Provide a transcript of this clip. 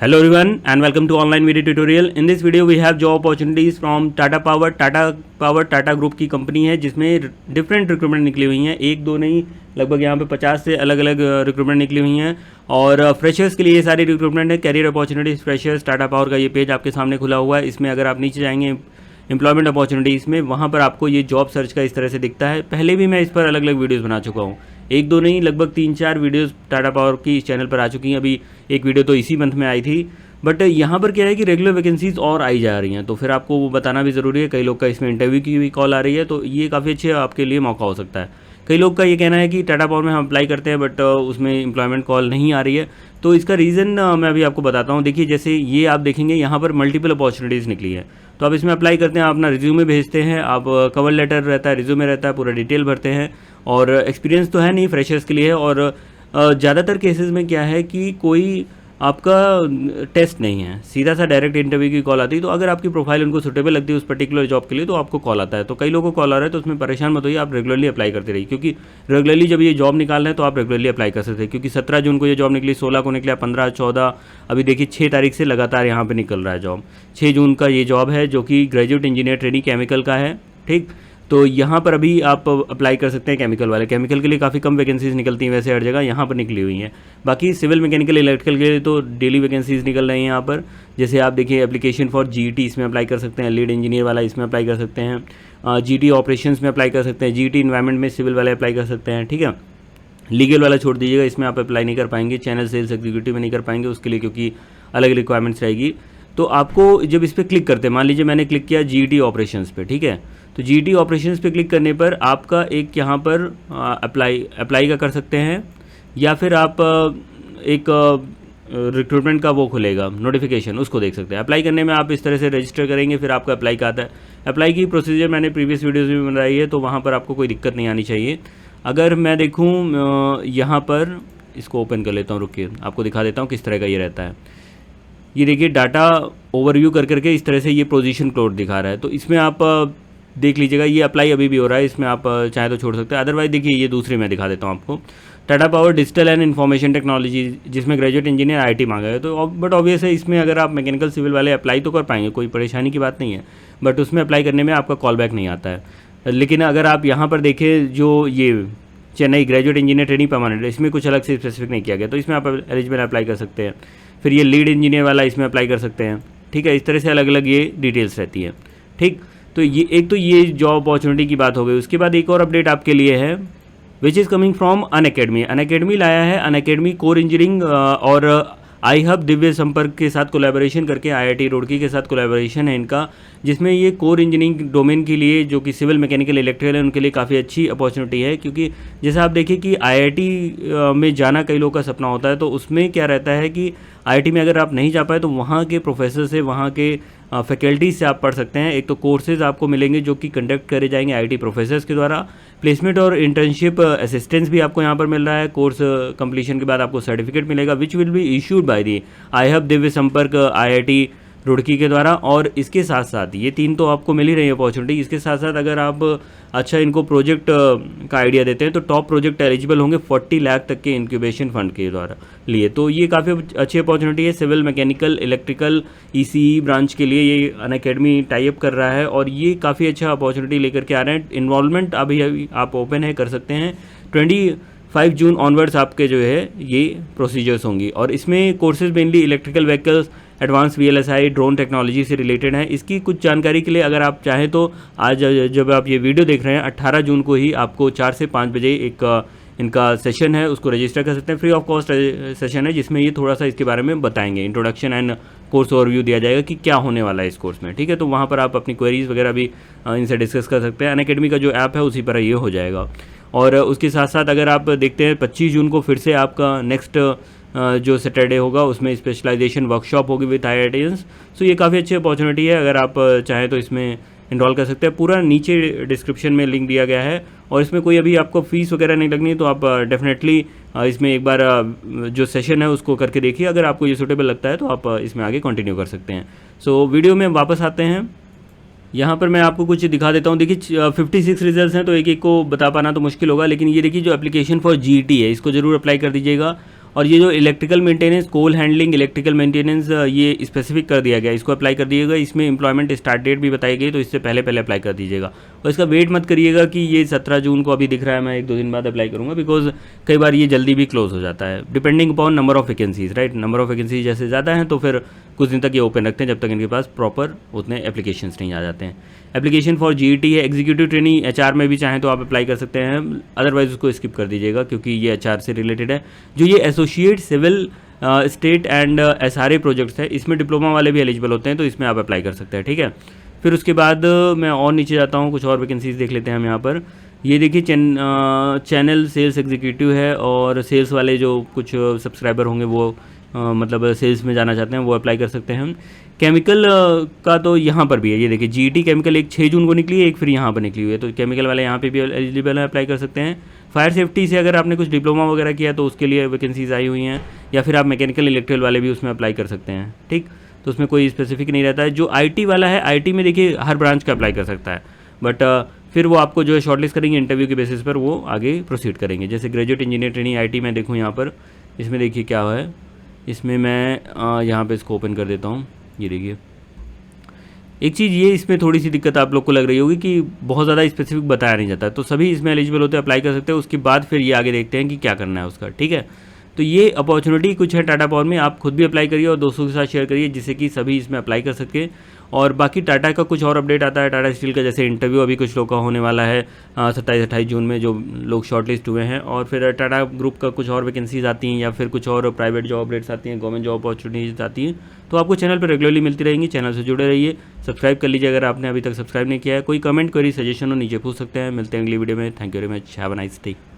Hello everyone and welcome to online video tutorial. In this video we have job opportunities from Tata Power. Tata group की company है जिसमें different recruitment निकली हुई हैं, एक दो नहीं, लगभग यहाँ पे 50 से अलग अलग रिक्रूटमेंट निकली हुई हैं। और फ्रेशर्स के लिए ये सारी रिक्रूटमेंट है। Career opportunities freshers Tata Power का ये पेज आपके सामने खुला हुआ है। इसमें अगर आप नीचे जाएंगे एम्प्लॉयमेंट अपॉर्चुनिटीज़ में, वहाँ पर आपको ये जॉब सर्च का इस तरह से दिखता है। पहले भी मैं इस पर अलग अलग वीडियोज़ बना चुका हूँ, एक दो नहीं लगभग 3-4 वीडियोस टाटा पावर की इस चैनल पर आ चुकी हैं। अभी एक वीडियो तो इसी मंथ में आई थी, बट यहाँ पर क्या है कि रेगुलर वैकेंसीज और आई जा रही हैं, तो फिर आपको वो बताना भी ज़रूरी है। कई लोग का इसमें इंटरव्यू की भी कॉल आ रही है, तो ये काफ़ी अच्छे आपके लिए मौका हो सकता है। कई लोग का ये कहना है कि टाटा पावर में हम अप्लाई करते हैं बट उसमें एम्प्लॉयमेंट कॉल नहीं आ रही है, तो इसका रीज़न मैं अभी आपको बताता हूँ। देखिए, जैसे ये आप देखेंगे यहाँ पर मल्टीपल अपॉर्चुनिटीज़ निकली है, तो आप इसमें अप्लाई करते हैं, आप अपना रिज्यूमे भेजते हैं, आप कवर लेटर रहता है, रिज्यूमे रहता है, पूरा डिटेल भरते हैं। और एक्सपीरियंस तो है नहीं, फ्रेशर्स के लिए है। और ज़्यादातर केसेस में क्या है कि कोई आपका टेस्ट नहीं है, सीधा सा डायरेक्ट इंटरव्यू की कॉल आती है। तो अगर आपकी प्रोफाइल उनको सूटेबल लगती है उस पर्टिकुलर जॉब के लिए, तो आपको कॉल आता है। तो कई लोगों को कॉल आ रहा है, तो उसमें परेशान मत होइए, आप रेगुलरली अप्लाई करते रहिए, क्योंकि रेगुलरली जब ये जॉब निकाल रहे हैं तो आप रेगुलरली अप्लाई कर सकते हैं। क्योंकि 17 जून को ये जॉब निकली, 16 को निकला, 15, 14, अभी देखिए 6 तारीख से लगातार यहाँ पर निकल रहा है जॉब। 6 जून का ये जॉब है जो कि ग्रेजुएट इंजीनियर ट्रेनिंग केमिकल का है, ठीक। तो यहाँ पर अभी आप अप्लाई कर सकते हैं केमिकल वाले। केमिकल के लिए काफ़ी कम वैकेंसीज निकलती हैं वैसे हर जगह, यहाँ पर निकली हुई हैं। बाकी सिविल मैकेनिकल इलेक्ट्रिकल के लिए तो डेली वैकेंसीज निकल रही हैं यहाँ पर। जैसे आप देखिए एप्लीकेशन फॉर जीईटी, इसमें अप्लाई कर सकते हैं। लीड इंजीनियर वाला इसमें अप्लाई कर सकते हैं। जीटी ऑपरेशंस में अप्लाई कर सकते हैं। जीटी इन्वायरमेंट में सिविल वाले अप्लाई कर सकते हैं, ठीक है। लीगल वाला छोड़ दीजिएगा, इसमें आप अप्लाई नहीं कर पाएंगे। चैनल सेल्स एग्जीक्यूटिव में नहीं कर पाएंगे उसके लिए, क्योंकि अलग रिक्वायरमेंट्स रहेगी। तो आपको जब इस पर क्लिक करते हैं, मान लीजिए मैंने क्लिक किया जीईटी ऑपरेशंस पे, ठीक है, तो जीईटी ऑपरेशंस पे क्लिक करने पर आपका एक यहाँ पर अप्लाई का कर सकते हैं, या फिर आप एक रिक्रूटमेंट का वो खुलेगा नोटिफिकेशन, उसको देख सकते हैं। अप्लाई करने में आप इस तरह से रजिस्टर करेंगे, फिर आपका अप्लाई का आता है। अप्लाई की प्रोसीजर मैंने प्रीवियस वीडियोज़ में बनाई है, तो वहाँ पर आपको कोई दिक्कत नहीं आनी चाहिए। अगर मैं देखूँ यहाँ पर, इसको ओपन कर लेता हूँ, रुकिए आपको दिखा देता हूँ किस तरह का ये रहता है। ये देखिए डाटा ओवरव्यू कर करके इस तरह से ये पोजीशन कोड दिखा रहा है, तो इसमें आप देख लीजिएगा। ये अप्लाई अभी भी हो रहा है, इसमें आप चाहे तो छोड़ सकते हैं। अदरवाइज देखिए ये दूसरी मैं दिखा देता हूँ आपको, Tata power digital and information technology, जिसमें ग्रेजुएट इंजीनियर आईटी मांगा है। तो बट ऑब्वियस है, इसमें अगर आप मैकेनिकल सिविल वाले अप्लाई तो कर पाएंगे, कोई परेशानी की बात नहीं है, बट उसमें अप्लाई करने में आपका कॉल बैक नहीं आता है। लेकिन अगर आप यहाँ पर देखें, जो ये Chennai graduate engineer training permanent, इसमें कुछ अलग से स्पेसिफिक नहीं किया गया, तो इसमें आप एलिजिबल अप्लाई कर सकते हैं। फिर ये लीड इंजीनियर वाला, इसमें अप्लाई कर सकते हैं, ठीक है। इस तरह से अलग अलग ये डिटेल्स रहती है, ठीक। तो ये एक तो ये जॉब अपॉर्चुनिटी की बात हो गई। उसके बाद एक और अपडेट आपके लिए है, which is coming from Unacademy. Unacademy लाया है, अनअकैडमी कोर इंजीनियरिंग और आई हब दिव्य संपर्क के साथ कोलैबोरेशन करके, आईआईटी रुड़की के साथ कोलैबोरेशन है इनका, जिसमें ये कोर इंजीनियरिंग डोमेन के लिए, जो कि सिविल मैकेनिकल इलेक्ट्रिकल है, उनके लिए काफ़ी अच्छी अपॉर्चुनिटी है। क्योंकि जैसे आप देखिए कि आईआईटी में जाना कई लोगों का सपना होता है, तो उसमें क्या रहता है कि आईआईटी में अगर आप नहीं जा पाए तो वहाँ के प्रोफेसर से, वहाँ के फैकल्टीज से आप पढ़ सकते हैं। एक तो कोर्सेज आपको मिलेंगे जो कि कंडक्ट करे जाएंगे आईआईटी प्रोफेसर्स के द्वारा। प्लेसमेंट और इंटर्नशिप असिस्टेंस भी आपको यहाँ पर मिल रहा है। कोर्स कंप्लीशन के बाद आपको सर्टिफिकेट मिलेगा, which will be issued by the I hub Divya संपर्क आईआईटी रुड़की के द्वारा। और इसके साथ साथ ये 3 तो आपको मिल ही रही है अपॉर्चुनिटी। इसके साथ साथ अगर आप अच्छा इनको प्रोजेक्ट का आइडिया देते हैं, तो टॉप प्रोजेक्ट एलिजिबल होंगे 40 लाख तक के इंक्यूबेशन फंड के द्वारा लिए। तो ये काफ़ी अच्छी अपॉर्चुनिटी है। Civil mechanical electrical ECE branch के लिए ये अनअकैडमी टाइप कर रहा है, और ये काफ़ी अच्छा अपॉर्चुनिटी लेकर के आ रहे हैं। इन्वॉल्वमेंट अभी आप ओपन है, कर सकते हैं। 25 जून ऑनवर्ड्स आपके जो है ये प्रोसीजर्स होंगी, और इसमें courses mainly electrical vehicles, advance VLSI, drone technology से रिलेटेड है। इसकी कुछ जानकारी के लिए अगर आप चाहें तो आज जब आप ये वीडियो देख रहे हैं 18 जून को ही आपको 4 से 5 बजे एक इनका सेशन है, उसको रजिस्टर कर सकते हैं। फ्री ऑफ कॉस्ट सेशन है, जिसमें ये थोड़ा सा इसके बारे में बताएंगे। इंट्रोडक्शन एंड कोर्स ओवरव्यू दिया जाएगा कि क्या होने वाला है इस कोर्स में, ठीक है। तो वहाँ पर आप अपनी क्वेरीज वगैरह भी इनसे डिस्कस कर सकते हैं। अनअकैडमी का जो ऐप है उसी पर ये हो जाएगा। और उसके साथ साथ अगर आप देखते हैं 25 जून को फिर से आपका नेक्स्ट जो सैटरडे होगा, उसमें स्पेशलाइजेशन वर्कशॉप होगी विद आईआईटीएंस। सो ये काफ़ी अच्छी अपॉर्चुनिटी है, अगर आप चाहें तो इसमें इनरोल कर सकते हैं। पूरा नीचे डिस्क्रिप्शन में लिंक दिया गया है, और इसमें कोई अभी आपको फीस वगैरह नहीं लगनी, तो आप डेफिनेटली इसमें एक बार जो सेशन है उसको करके देखिए। अगर आपको ये सूटेबल लगता है तो आप इसमें आगे कंटिन्यू कर सकते हैं। सो वीडियो में वापस आते हैं। यहाँ पर मैं आपको कुछ दिखा देता हूँ। देखिए 56 रिजल्ट्स हैं, तो एक एक को बता पाना तो मुश्किल होगा, लेकिन ये देखिए जो एप्लीकेशन फॉर जीईटी है, इसको ज़रूर अप्लाई कर दीजिएगा। और ये जो electrical maintenance, coal handling, electrical maintenance, ये स्पेसिफिक कर दिया गया, इसको अप्लाई कर दिएगा। इसमें एम्प्लॉयमेंट स्टार्ट डेट भी बताई गई, तो इससे पहले पहले अप्लाई कर दीजिएगा। और इसका वेट मत करिएगा कि ये 17 जून को अभी दिख रहा है, मैं 1-2 दिन बाद अप्लाई करूँगा, बिकॉज कई बार ये जल्दी भी क्लोज हो जाता है, depending upon number of vacancies, right. Number of vacancies जैसे ज़्यादा हैं तो फिर कुछ दिन तक ये ओपन रखते हैं, जब तक इनके पास प्रॉपर उतने एप्लीकेशंस नहीं आ जाते हैं। एप्लीकेशन फॉर GET है, एग्जीक्यूटिव ट्रेनिंग HR में भी चाहें तो आप अप्लाई कर सकते हैं, अदरवाइज उसको स्किप कर दीजिएगा क्योंकि ये HR से रिलेटेड है। जो ये associate civil state and SRA projects है, इसमें डिप्लोमा वाले भी एलिजिबल होते हैं, तो इसमें आप अप्लाई कर सकते हैं, ठीक है। फिर उसके बाद मैं और नीचे जाता हूँ, कुछ और वैकेंसीज देख लेते हैं हम यहाँ पर। ये देखिए चैनल सेल्स एग्जीक्यूटिव है, और सेल्स वाले जो कुछ सब्सक्राइबर होंगे वो मतलब सेल्स में जाना चाहते हैं, वो अप्लाई कर सकते हैं। केमिकल का तो यहाँ पर भी है, ये देखिए GET केमिकल एक 6 जून को निकली है, एक फिर यहाँ पर निकली हुई है, तो केमिकल वाले यहाँ पे भी एलिजिबल है, अप्लाई कर सकते हैं। फायर सेफ्टी से अगर आपने कुछ डिप्लोमा वगैरह किया तो उसके लिए वैकेंसीज आई हुई हैं, या फिर आप मैकेनिकल इलेक्ट्रिकल वाले भी उसमें अप्लाई कर सकते हैं, ठीक। तो उसमें कोई स्पेसिफिक नहीं रहता है। जो IT वाला है, IT में देखिए हर ब्रांच का अप्लाई कर सकता है, बट फिर वो आपको जो है शॉर्टलिस्ट करेंगे इंटरव्यू के बेसिस पर, वो आगे प्रोसीड करेंगे। जैसे ग्रेजुएट इंजीनियर ट्रेनिंग IT में देखूँ यहाँ पर, इसमें देखिए क्या है, इसमें मैं यहाँ पे इसको ओपन कर देता हूँ। ये देखिए एक चीज़ ये इसमें थोड़ी सी दिक्कत आप लोग को लग रही होगी कि बहुत ज़्यादा स्पेसिफिक बताया नहीं जाता, तो सभी इसमें एलिजिबल होते हैं, अप्लाई कर सकते हैं। उसके बाद फिर ये आगे देखते हैं कि क्या करना है उसका, ठीक है। तो ये अपॉर्चुनिटी कुछ है टाटा पावर में, आप खुद भी अप्लाई करिए और दोस्तों के साथ शेयर करिए, जिससे कि सभी इसमें अप्लाई कर सके। और बाकी टाटा का कुछ और अपडेट आता है, टाटा स्टील का जैसे इंटरव्यू अभी कुछ लोग का होने वाला है 27-28 जून में, जो लोग शॉर्टलिस्ट हुए हैं। और फिर टाटा ग्रुप का कुछ और वैकेंसीज आती हैं, या फिर कुछ और प्राइवेट जॉब अपडेट्स आती हैं, गवर्नमेंट जॉब अपॉर्चुनिटीज आती हैं, तो आपको चैनल पर रेगुलरली मिलती रहेंगी। चैनल से जुड़े रहिए, सब्सक्राइब कर लीजिए अगर आपने अभी तक सब्सक्राइब नहीं किया है। कोई कमेंट, कोई सजेशन हो नीचे पूछ सकते हैं। मिलते हैं अगली वीडियो में। Thank you very much, have a nice day.